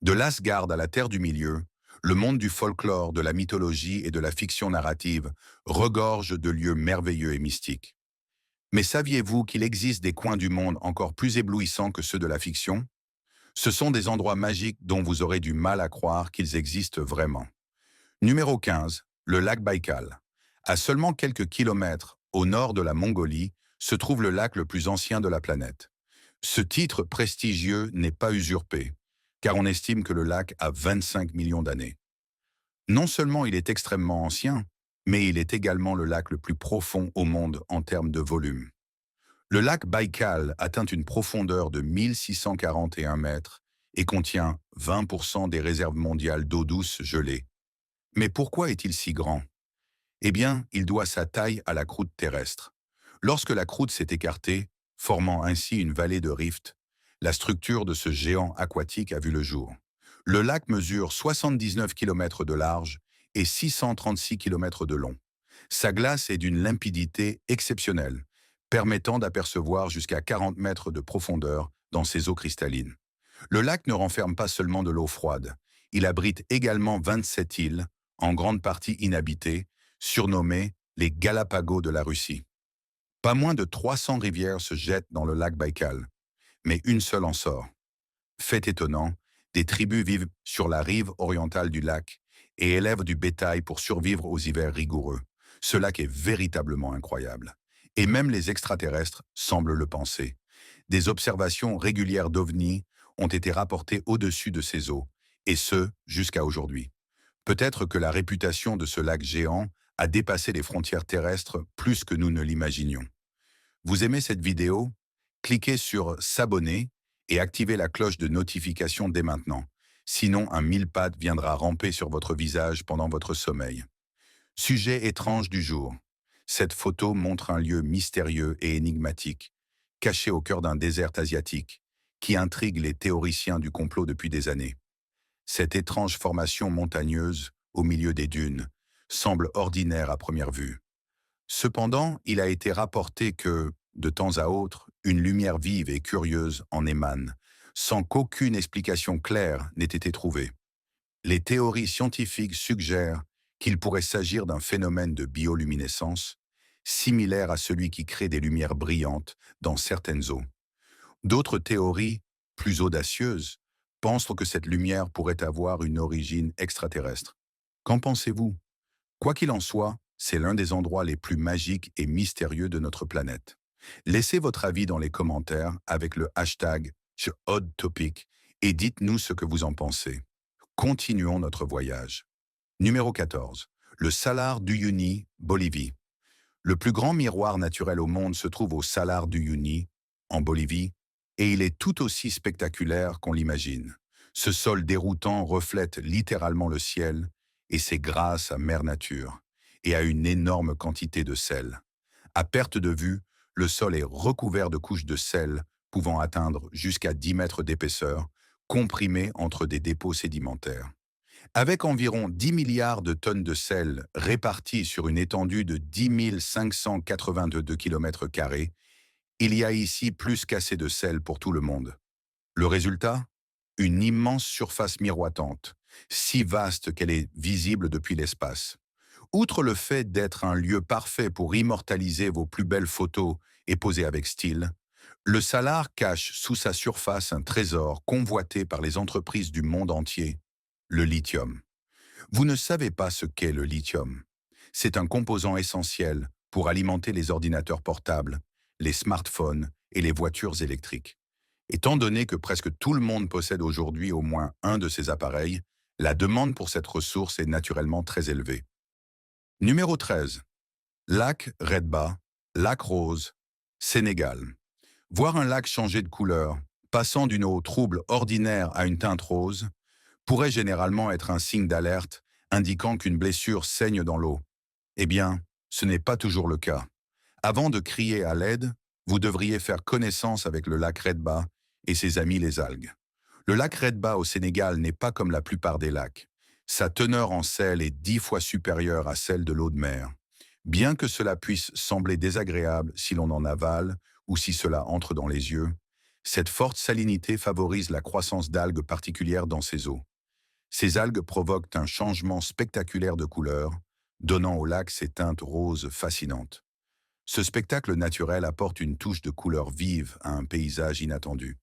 De l'Asgard à la Terre du Milieu, le monde du folklore, de la mythologie et de la fiction narrative regorge de lieux merveilleux et mystiques. Mais saviez-vous qu'il existe des coins du monde encore plus éblouissants que ceux de la fiction? Ce sont des endroits magiques dont vous aurez du mal à croire qu'ils existent vraiment. Numéro 15, le lac Baïkal. À seulement quelques kilomètres au nord de la Mongolie se trouve le lac le plus ancien de la planète. Ce titre prestigieux n'est pas usurpé, car on estime que le lac a 25 millions d'années. Non seulement il est extrêmement ancien, mais il est également le lac le plus profond au monde en termes de volume. Le lac Baïkal atteint une profondeur de 1641 mètres et contient 20% des réserves mondiales d'eau douce gelée. Mais pourquoi est-il si grand? Eh bien, il doit sa taille à la croûte terrestre. Lorsque la croûte s'est écartée, formant ainsi une vallée de rift, la structure de ce géant aquatique a vu le jour. Le lac mesure 79 km de large et 636 km de long. Sa glace est d'une limpidité exceptionnelle, permettant d'apercevoir jusqu'à 40 mètres de profondeur dans ses eaux cristallines. Le lac ne renferme pas seulement de l'eau froide, il abrite également 27 îles, en grande partie inhabitées, surnommées les Galapagos de la Russie. Pas moins de 300 rivières se jettent dans le lac Baïkal, mais une seule en sort. Fait étonnant, des tribus vivent sur la rive orientale du lac et élèvent du bétail pour survivre aux hivers rigoureux. Ce lac est véritablement incroyable. Et même les extraterrestres semblent le penser. Des observations régulières d'OVNI ont été rapportées au-dessus de ces eaux, et ce, jusqu'à aujourd'hui. Peut-être que la réputation de ce lac géant a dépassé les frontières terrestres plus que nous ne l'imaginions. Vous aimez cette vidéo? Cliquez sur s'abonner et activez la cloche de notification dès maintenant. Sinon, un mille-pattes viendra ramper sur votre visage pendant votre sommeil. Sujet étrange du jour. Cette photo montre un lieu mystérieux et énigmatique, caché au cœur d'un désert asiatique, qui intrigue les théoriciens du complot depuis des années. Cette étrange formation montagneuse, au milieu des dunes, semble ordinaire à première vue. Cependant, il a été rapporté que, de temps à autre, une lumière vive et curieuse en émane, sans qu'aucune explication claire n'ait été trouvée. Les théories scientifiques suggèrent qu'il pourrait s'agir d'un phénomène de bioluminescence, similaire à celui qui crée des lumières brillantes dans certaines eaux. D'autres théories, plus audacieuses, pensent que cette lumière pourrait avoir une origine extraterrestre. Qu'en pensez-vous? Quoi qu'il en soit, c'est l'un des endroits les plus magiques et mystérieux de notre planète. Laissez votre avis dans les commentaires avec le hashtag #OddTopic et dites-nous ce que vous en pensez. Continuons notre voyage. Numéro 14. Le Salar d'Uyuni, Bolivie. Le plus grand miroir naturel au monde se trouve au Salar d'Uyuni, en Bolivie, et il est tout aussi spectaculaire qu'on l'imagine. Ce sol déroutant reflète littéralement le ciel, et c'est grâce à Mère Nature, et à une énorme quantité de sel. À perte de vue, le sol est recouvert de couches de sel pouvant atteindre jusqu'à 10 mètres d'épaisseur, comprimées entre des dépôts sédimentaires. Avec environ 10 milliards de tonnes de sel réparties sur une étendue de 10 582 km², il y a ici plus qu'assez de sel pour tout le monde. Le résultat? Une immense surface miroitante, si vaste qu'elle est visible depuis l'espace. Outre le fait d'être un lieu parfait pour immortaliser vos plus belles photos et poser avec style, le Salar cache sous sa surface un trésor convoité par les entreprises du monde entier, le lithium. Vous ne savez pas ce qu'est le lithium. C'est un composant essentiel pour alimenter les ordinateurs portables, les smartphones et les voitures électriques. Étant donné que presque tout le monde possède aujourd'hui au moins un de ces appareils, la demande pour cette ressource est naturellement très élevée. Numéro 13. Lac Redba, lac rose, Sénégal. Voir un lac changer de couleur, passant d'une eau trouble ordinaire à une teinte rose, pourrait généralement être un signe d'alerte indiquant qu'une blessure saigne dans l'eau. Eh bien, ce n'est pas toujours le cas. Avant de crier à l'aide, vous devriez faire connaissance avec le lac Redba et ses amis les algues. Le lac Redba au Sénégal n'est pas comme la plupart des lacs. Sa teneur en sel est 10 fois supérieure à celle de l'eau de mer. Bien que cela puisse sembler désagréable si l'on en avale ou si cela entre dans les yeux, Cette forte salinité favorise la croissance d'algues particulières dans ces eaux. Ces algues provoquent un changement spectaculaire de couleur, donnant au lac ses teintes roses fascinantes. Ce spectacle naturel apporte une touche de couleur vive à un paysage inattendu.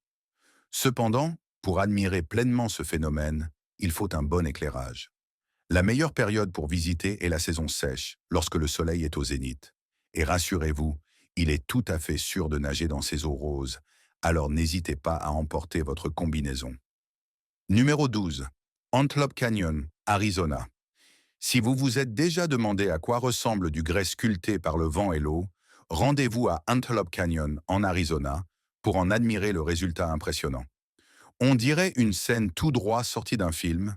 Cependant, pour admirer pleinement ce phénomène, il faut un bon éclairage. La meilleure période pour visiter est la saison sèche, lorsque le soleil est au zénith. Et rassurez-vous, il est tout à fait sûr de nager dans ces eaux roses, alors n'hésitez pas à emporter votre combinaison. Numéro 12. Antelope Canyon, Arizona. Si vous vous êtes déjà demandé à quoi ressemble du grès sculpté par le vent et l'eau, rendez-vous à Antelope Canyon, en Arizona, pour en admirer le résultat impressionnant. On dirait une scène tout droit sortie d'un film.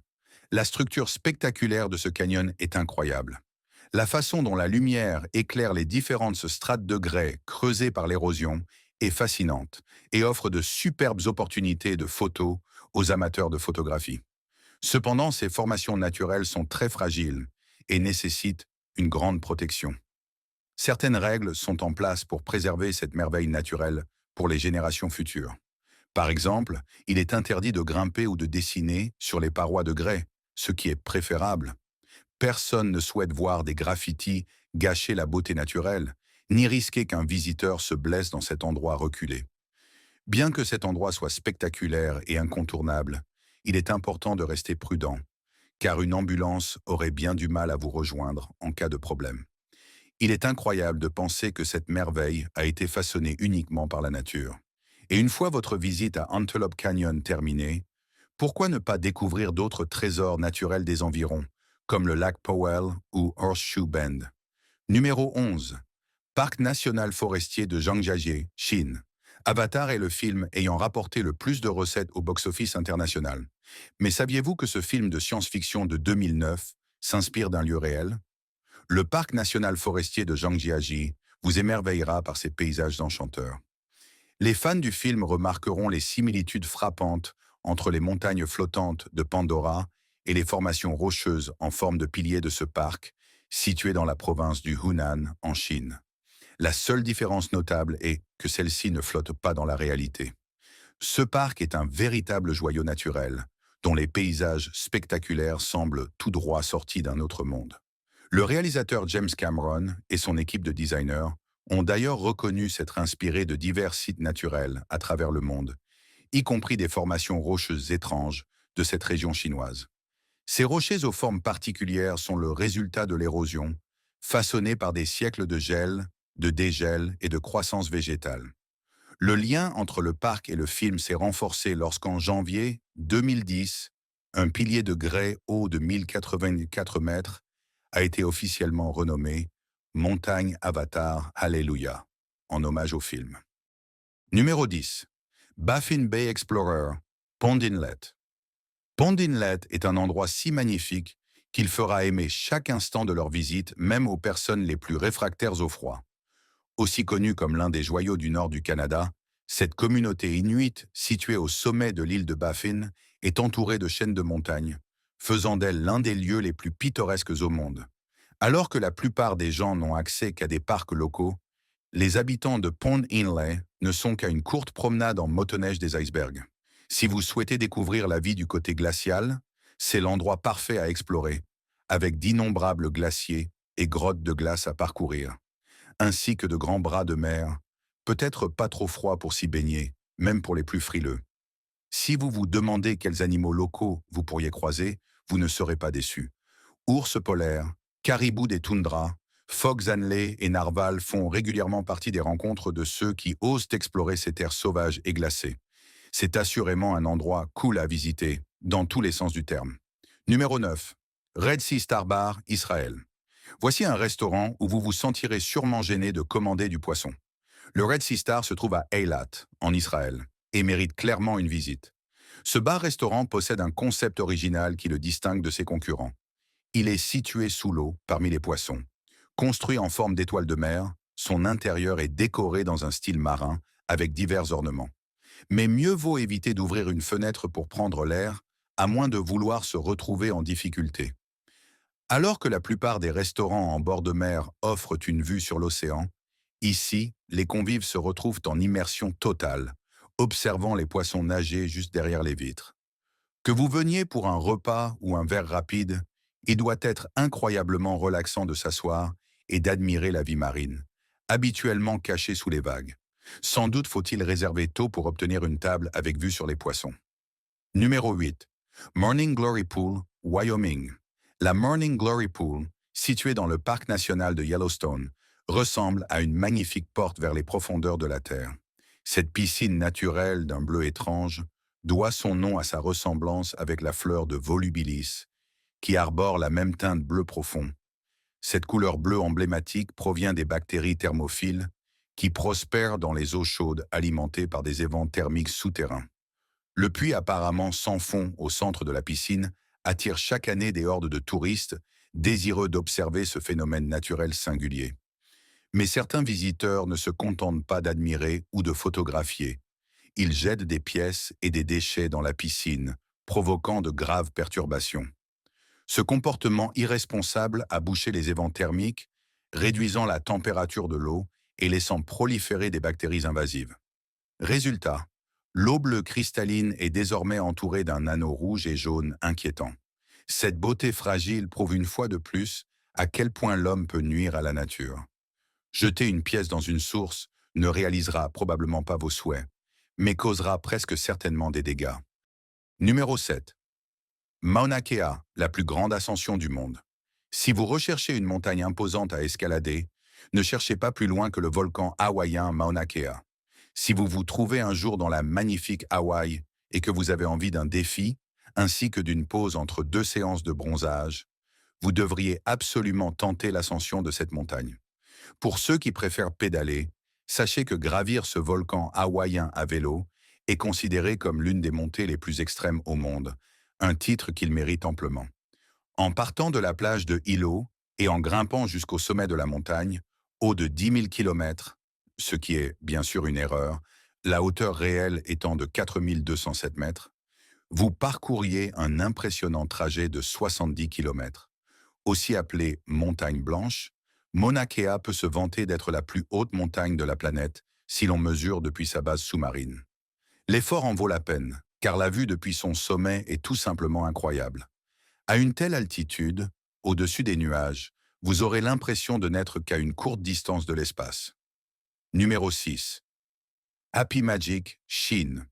La structure spectaculaire de ce canyon est incroyable. La façon dont la lumière éclaire les différentes strates de grès creusées par l'érosion est fascinante et offre de superbes opportunités de photos aux amateurs de photographie. Cependant, ces formations naturelles sont très fragiles et nécessitent une grande protection. Certaines règles sont en place pour préserver cette merveille naturelle pour les générations futures. Par exemple, il est interdit de grimper ou de dessiner sur les parois de grès, ce qui est préférable. Personne ne souhaite voir des graffitis gâcher la beauté naturelle, ni risquer qu'un visiteur se blesse dans cet endroit reculé. Bien que cet endroit soit spectaculaire et incontournable, il est important de rester prudent, car une ambulance aurait bien du mal à vous rejoindre en cas de problème. Il est incroyable de penser que cette merveille a été façonnée uniquement par la nature. Et une fois votre visite à Antelope Canyon terminée, pourquoi ne pas découvrir d'autres trésors naturels des environs, comme le lac Powell ou Horseshoe Bend? Numéro 11. Parc national forestier de Zhangjiajie, Chine. Avatar est le film ayant rapporté le plus de recettes au box-office international. Mais saviez-vous que ce film de science-fiction de 2009 s'inspire d'un lieu réel? Le parc national forestier de Zhangjiajie vous émerveillera par ses paysages enchanteurs. Les fans du film remarqueront les similitudes frappantes entre les montagnes flottantes de Pandora et les formations rocheuses en forme de piliers de ce parc, situé dans la province du Hunan, en Chine. La seule différence notable est que celle-ci ne flotte pas dans la réalité. Ce parc est un véritable joyau naturel, dont les paysages spectaculaires semblent tout droit sortis d'un autre monde. Le réalisateur James Cameron et son équipe de designers ont d'ailleurs reconnu s'être inspirés de divers sites naturels à travers le monde, y compris des formations rocheuses étranges de cette région chinoise. Ces rochers aux formes particulières sont le résultat de l'érosion, façonnée par des siècles de gel, de dégel et de croissance végétale. Le lien entre le parc et le film s'est renforcé lorsqu'en janvier 2010, un pilier de grès haut de 1084 mètres a été officiellement renommé Montagne Avatar Alléluia, en hommage au film. Numéro 10. Baffin Bay Explorer, Pond Inlet. Pond Inlet est un endroit si magnifique qu'il fera aimer chaque instant de leur visite, même aux personnes les plus réfractaires au froid. Aussi connue comme l'un des joyaux du nord du Canada, cette communauté inuite, située au sommet de l'île de Baffin, est entourée de chaînes de montagnes, faisant d'elle l'un des lieux les plus pittoresques au monde. Alors que la plupart des gens n'ont accès qu'à des parcs locaux, les habitants de Pond Inlet ne sont qu'à une courte promenade en motoneige des icebergs. Si vous souhaitez découvrir la vie du côté glacial, c'est l'endroit parfait à explorer, avec d'innombrables glaciers et grottes de glace à parcourir, ainsi que de grands bras de mer, peut-être pas trop froid pour s'y baigner, même pour les plus frileux. Si vous vous demandez quels animaux locaux vous pourriez croiser, vous ne serez pas déçus. Ours polaires, caribous des toundras, phoques annelés et narvals font régulièrement partie des rencontres de ceux qui osent explorer ces terres sauvages et glacées. C'est assurément un endroit cool à visiter, dans tous les sens du terme. Numéro 9. Red Sea Star Bar, Israël. Voici un restaurant où vous vous sentirez sûrement gêné de commander du poisson. Le Red Sea Star se trouve à Eilat, en Israël, et mérite clairement une visite. Ce bar-restaurant possède un concept original qui le distingue de ses concurrents. Il est situé sous l'eau, parmi les poissons. Construit en forme d'étoile de mer, son intérieur est décoré dans un style marin, avec divers ornements. Mais mieux vaut éviter d'ouvrir une fenêtre pour prendre l'air, à moins de vouloir se retrouver en difficulté. Alors que la plupart des restaurants en bord de mer offrent une vue sur l'océan, ici, les convives se retrouvent en immersion totale, observant les poissons nager juste derrière les vitres. Que vous veniez pour un repas ou un verre rapide, il doit être incroyablement relaxant de s'asseoir et d'admirer la vie marine, habituellement cachée sous les vagues. Sans doute faut-il réserver tôt pour obtenir une table avec vue sur les poissons. Numéro 8. Morning Glory Pool, Wyoming. La Morning Glory Pool, située dans le parc national de Yellowstone, ressemble à une magnifique porte vers les profondeurs de la Terre. Cette piscine naturelle d'un bleu étrange doit son nom à sa ressemblance avec la fleur de volubilis, qui arbore la même teinte bleu profond. Cette couleur bleue emblématique provient des bactéries thermophiles qui prospèrent dans les eaux chaudes alimentées par des évents thermiques souterrains. Le puits apparemment sans fond au centre de la piscine attire chaque année des hordes de touristes désireux d'observer ce phénomène naturel singulier. Mais certains visiteurs ne se contentent pas d'admirer ou de photographier. Ils jettent des pièces et des déchets dans la piscine, provoquant de graves perturbations. Ce comportement irresponsable a bouché les évents thermiques, réduisant la température de l'eau et laissant proliférer des bactéries invasives. Résultat, l'eau bleue cristalline est désormais entourée d'un anneau rouge et jaune inquiétant. Cette beauté fragile prouve une fois de plus à quel point l'homme peut nuire à la nature. Jeter une pièce dans une source ne réalisera probablement pas vos souhaits, mais causera presque certainement des dégâts. Numéro 7. Mauna Kea, la plus grande ascension du monde. Si vous recherchez une montagne imposante à escalader, ne cherchez pas plus loin que le volcan hawaïen Mauna Kea. Si vous vous trouvez un jour dans la magnifique Hawaï et que vous avez envie d'un défi, ainsi que d'une pause entre deux séances de bronzage, vous devriez absolument tenter l'ascension de cette montagne. Pour ceux qui préfèrent pédaler, sachez que gravir ce volcan hawaïen à vélo est considéré comme l'une des montées les plus extrêmes au monde, un titre qu'il mérite amplement. En partant de la plage de Hilo et en grimpant jusqu'au sommet de la montagne, haut de 10 000 km, ce qui est bien sûr une erreur, la hauteur réelle étant de 4 207 mètres, vous parcouriez un impressionnant trajet de 70 km. Aussi appelée montagne blanche, Mauna Kea peut se vanter d'être la plus haute montagne de la planète si l'on mesure depuis sa base sous-marine. L'effort en vaut la peine, car la vue depuis son sommet est tout simplement incroyable. À une telle altitude, au-dessus des nuages, vous aurez l'impression de n'être qu'à une courte distance de l'espace. Numéro 6. Happy Magic, Chine.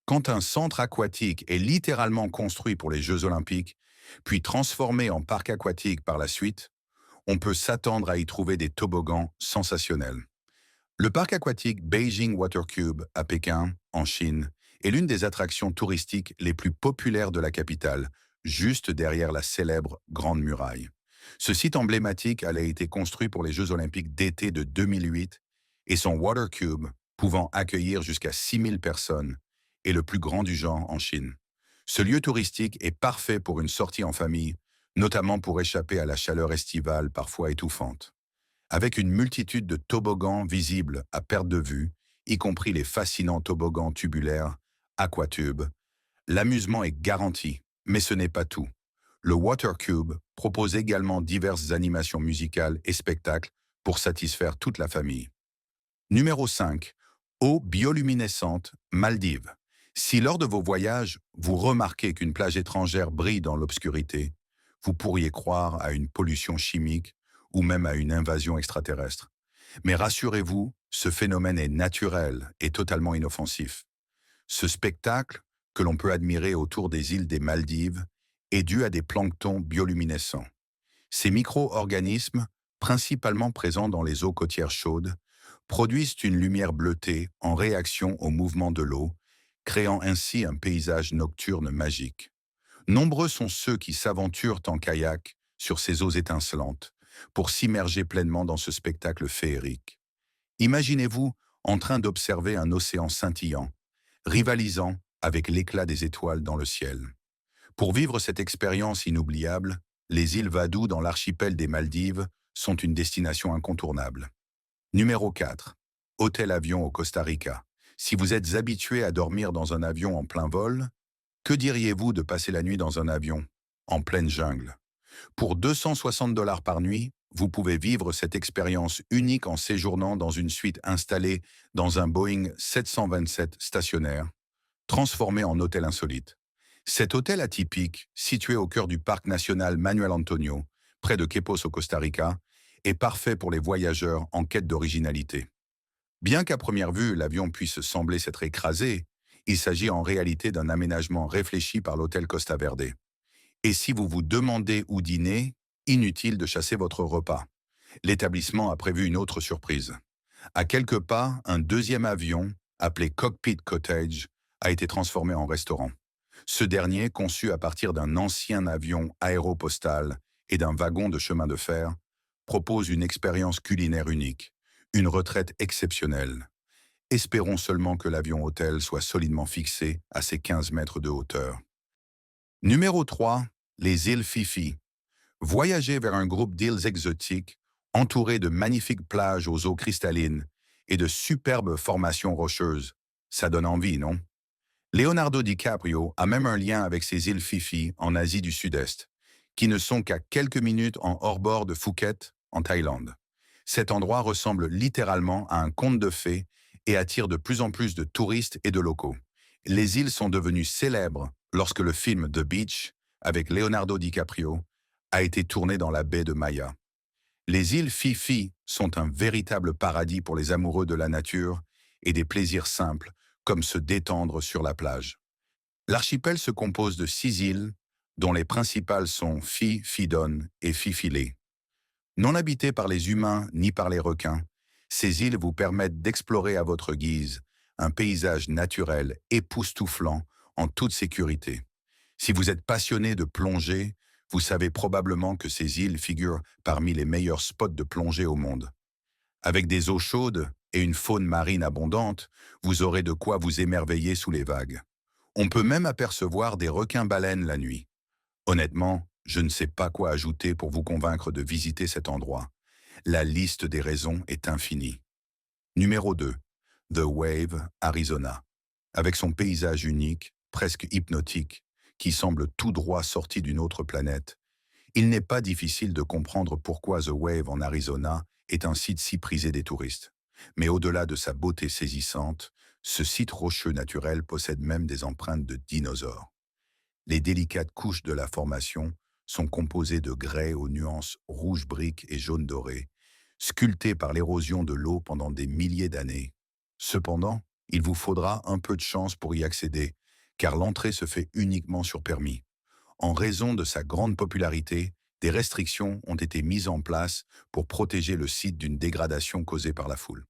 Quand un centre aquatique est littéralement construit pour les Jeux Olympiques, puis transformé en parc aquatique par la suite, on peut s'attendre à y trouver des toboggans sensationnels. Le parc aquatique Beijing Water Cube à Pékin, en Chine, est l'une des attractions touristiques les plus populaires de la capitale, juste derrière la célèbre Grande Muraille. Ce site emblématique a été construit pour les Jeux Olympiques d'été de 2008 et son Water Cube, pouvant accueillir jusqu'à 6000 personnes, est le plus grand du genre en Chine. Ce lieu touristique est parfait pour une sortie en famille, notamment pour échapper à la chaleur estivale parfois étouffante. Avec une multitude de toboggans visibles à perte de vue, y compris les fascinants toboggans tubulaires, Aquatube, l'amusement est garanti, mais ce n'est pas tout. Le Water Cube propose également diverses animations musicales et spectacles pour satisfaire toute la famille. Numéro 5. Eau bioluminescente, Maldives. Si lors de vos voyages, vous remarquez qu'une plage étrangère brille dans l'obscurité, vous pourriez croire à une pollution chimique ou même à une invasion extraterrestre. Mais rassurez-vous, ce phénomène est naturel et totalement inoffensif. Ce spectacle, que l'on peut admirer autour des îles des Maldives, est dû à des planctons bioluminescents. Ces micro-organismes, principalement présents dans les eaux côtières chaudes, produisent une lumière bleutée en réaction au mouvement de l'eau, créant ainsi un paysage nocturne magique. Nombreux sont ceux qui s'aventurent en kayak sur ces eaux étincelantes pour s'immerger pleinement dans ce spectacle féerique. Imaginez-vous en train d'observer un océan scintillant, rivalisant avec l'éclat des étoiles dans le ciel. Pour vivre cette expérience inoubliable, les îles Vadou dans l'archipel des Maldives sont une destination incontournable. Numéro 4. Hôtel-avion au Costa Rica. Si vous êtes habitué à dormir dans un avion en plein vol, que diriez-vous de passer la nuit dans un avion, en pleine jungle? Pour 260 $ par nuit, vous pouvez vivre cette expérience unique en séjournant dans une suite installée dans un Boeing 727 stationnaire, transformé en hôtel insolite. Cet hôtel atypique, situé au cœur du parc national Manuel Antonio, près de Quepos au Costa Rica, est parfait pour les voyageurs en quête d'originalité. Bien qu'à première vue, l'avion puisse sembler s'être écrasé, il s'agit en réalité d'un aménagement réfléchi par l'hôtel Costa Verde. Et si vous vous demandez où dîner, inutile de chasser votre repas. L'établissement a prévu une autre surprise. À quelques pas, un deuxième avion, appelé Cockpit Cottage, a été transformé en restaurant. Ce dernier, conçu à partir d'un ancien avion aéropostal et d'un wagon de chemin de fer, propose une expérience culinaire unique, une retraite exceptionnelle. Espérons seulement que l'avion-hôtel soit solidement fixé à ses 15 mètres de hauteur. Numéro 3, les îles Fifi. Voyagez vers un groupe d'îles exotiques entourées de magnifiques plages aux eaux cristallines et de superbes formations rocheuses. Ça donne envie, non? Leonardo DiCaprio a même un lien avec ces îles Fifi en Asie du Sud-Est, qui ne sont qu'à quelques minutes en hors-bord de Phuket, en Thaïlande. Cet endroit ressemble littéralement à un conte de fées et attire de plus en plus de touristes et de locaux. Les îles sont devenues célèbres lorsque le film The Beach, avec Leonardo DiCaprio, a été tourné dans la baie de Maya. Les îles Fifi sont un véritable paradis pour les amoureux de la nature et des plaisirs simples, comme se détendre sur la plage. L'archipel se compose de 6 îles, dont les principales sont Phi, Phi-Don et Phi-Filet. Non habitées par les humains ni par les requins, ces îles vous permettent d'explorer à votre guise un paysage naturel époustouflant en toute sécurité. Si vous êtes passionné de plongée, vous savez probablement que ces îles figurent parmi les meilleurs spots de plongée au monde. Avec des eaux chaudes et une faune marine abondante, vous aurez de quoi vous émerveiller sous les vagues. On peut même apercevoir des requins-baleines la nuit. Honnêtement, je ne sais pas quoi ajouter pour vous convaincre de visiter cet endroit. La liste des raisons est infinie. Numéro 2. The Wave, Arizona. Avec son paysage unique, presque hypnotique, qui semble tout droit sorti d'une autre planète, il n'est pas difficile de comprendre pourquoi The Wave en Arizona est un site si prisé des touristes. Mais au-delà de sa beauté saisissante, ce site rocheux naturel possède même des empreintes de dinosaures. Les délicates couches de la formation sont composées de grès aux nuances rouge brique et jaune doré, sculptées par l'érosion de l'eau pendant des milliers d'années. Cependant, il vous faudra un peu de chance pour y accéder, car l'entrée se fait uniquement sur permis. En raison de sa grande popularité, des restrictions ont été mises en place pour protéger le site d'une dégradation causée par la foule.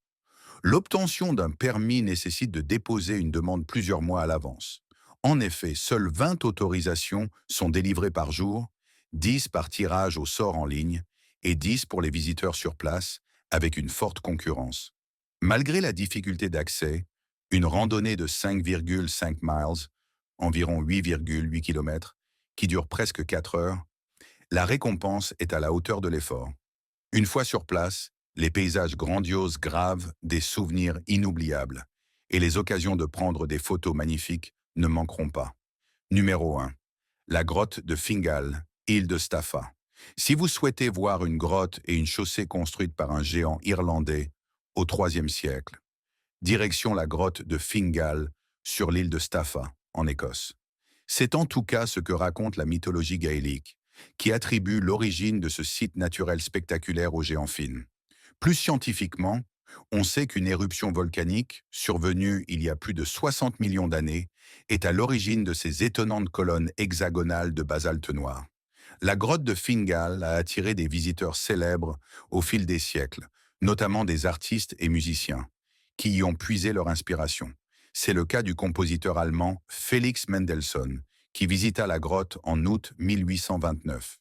L'obtention d'un permis nécessite de déposer une demande plusieurs mois à l'avance. En effet, seules 20 autorisations sont délivrées par jour, 10 par tirage au sort en ligne et 10 pour les visiteurs sur place, avec une forte concurrence. Malgré la difficulté d'accès, une randonnée de 5,5 miles, environ 8,8 km, qui dure presque 4 heures, la récompense est à la hauteur de l'effort. Une fois sur place, les paysages grandioses gravent des souvenirs inoubliables et les occasions de prendre des photos magnifiques ne manqueront pas. Numéro 1. La grotte de Fingal, île de Staffa. Si vous souhaitez voir une grotte et une chaussée construite par un géant irlandais au IIIe siècle, direction la grotte de Fingal sur l'île de Staffa, en Écosse. C'est en tout cas ce que raconte la mythologie gaélique, qui attribue l'origine de ce site naturel spectaculaire au géant Finn. Plus scientifiquement, on sait qu'une éruption volcanique, survenue il y a plus de 60 millions d'années, est à l'origine de ces étonnantes colonnes hexagonales de basalte noir. La grotte de Fingal a attiré des visiteurs célèbres au fil des siècles, notamment des artistes et musiciens, qui y ont puisé leur inspiration. C'est le cas du compositeur allemand Felix Mendelssohn, qui visita la grotte en août 1829.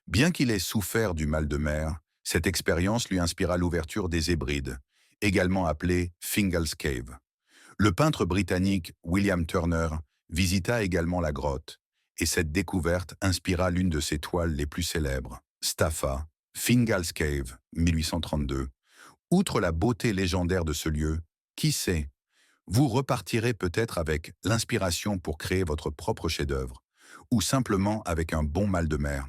Bien qu'il ait souffert du mal de mer, cette expérience lui inspira l'ouverture des Hébrides, également appelée Fingal's Cave. Le peintre britannique William Turner visita également la grotte, et cette découverte inspira l'une de ses toiles les plus célèbres, Staffa, Fingal's Cave, 1832. Outre la beauté légendaire de ce lieu, qui sait, vous repartirez peut-être avec l'inspiration pour créer votre propre chef-d'œuvre, ou simplement avec un bon mal de mer.